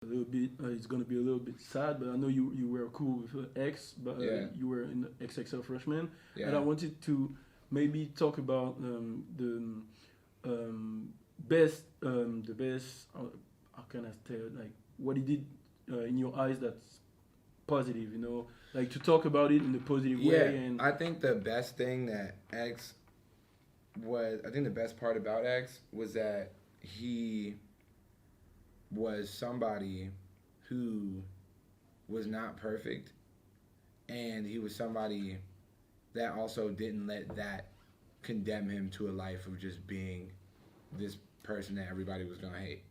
a little bit. It's gonna be a little bit sad, but I know you were cool with X, but you were in the XXL freshman, and I wanted to maybe talk about the best. How can I tell? Like what he did in your eyes that's positive. Like to talk about it in a positive way. And I think the best thing that X was. I think the best part about X was that he was somebody who was not perfect, and he was somebody that also didn't let that condemn him to a life of just being this person that everybody was gonna hate.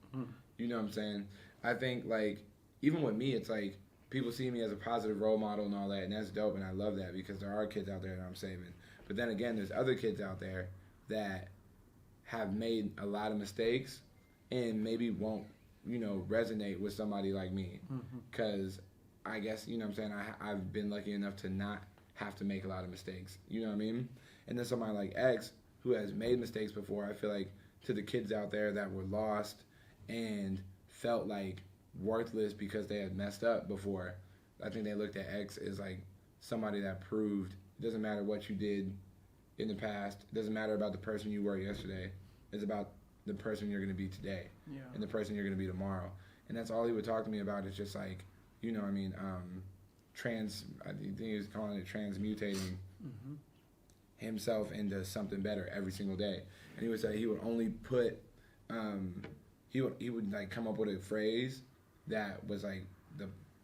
You know what I'm saying? I think like even with me, it's like people see me as a positive role model and all that, and that's dope, and I love that because there are kids out there that I'm saving. But then again, there's other kids out there that have made a lot of mistakes and maybe won't resonate with somebody like me because I guess what I'm saying, I've been lucky enough to not have to make a lot of mistakes, you know what I mean? And then somebody like X who has made mistakes before, I feel like to the kids out there that were lost and felt like worthless because they had messed up before, I think they looked at X as like somebody that proved it doesn't matter what you did in the past, it doesn't matter about the person you were yesterday, it's about the person you're going to be today and the person you're going to be tomorrow. And that's all he would talk to me about is just like, I think he was calling it transmutating himself into something better every single day. And he would say he would only put, he would like come up with a phrase that was like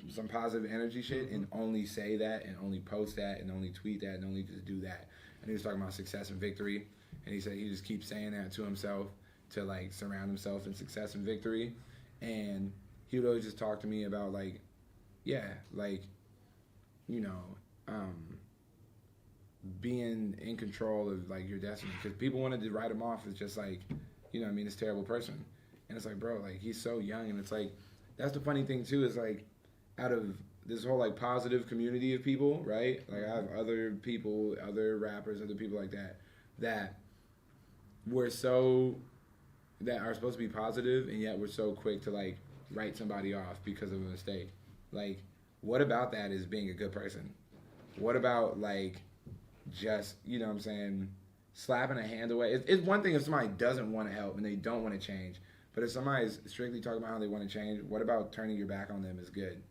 some positive energy shit and only say that and only post that and only tweet that and only just do that. And he was talking about success and victory. And he said he just keeps saying that to himself to like surround himself in success and victory. And he would always just talk to me about like, being in control of like your destiny. Because people wanted to write him off as just like, this terrible person. And it's like, bro, like he's so young. And it's like, that's the funny thing too is like, out of this whole like positive community of people, right? Like I have other people, other rappers, other people like that are supposed to be positive, and yet we're so quick to like write somebody off because of a mistake. Like, what about that is being a good person? What about like just slapping a hand away? It's one thing if somebody doesn't want to help and they don't want to change, but if somebody's strictly talking about how they want to change, what about turning your back on them is good?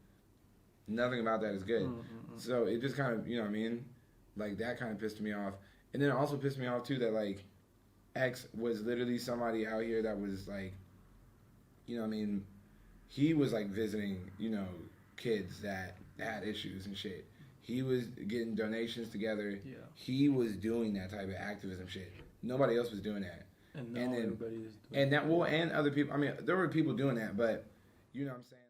Nothing about that is good. So it just kind of like that kind of pissed me off, and then it also pissed me off too that like X was literally somebody out here that was like, he was like visiting, kids that had issues and shit. He was getting donations together. Yeah. He was doing that type of activism shit. Nobody else was doing that. And now everybody is doing and other people. I mean, there were people doing that, but you know what I'm saying.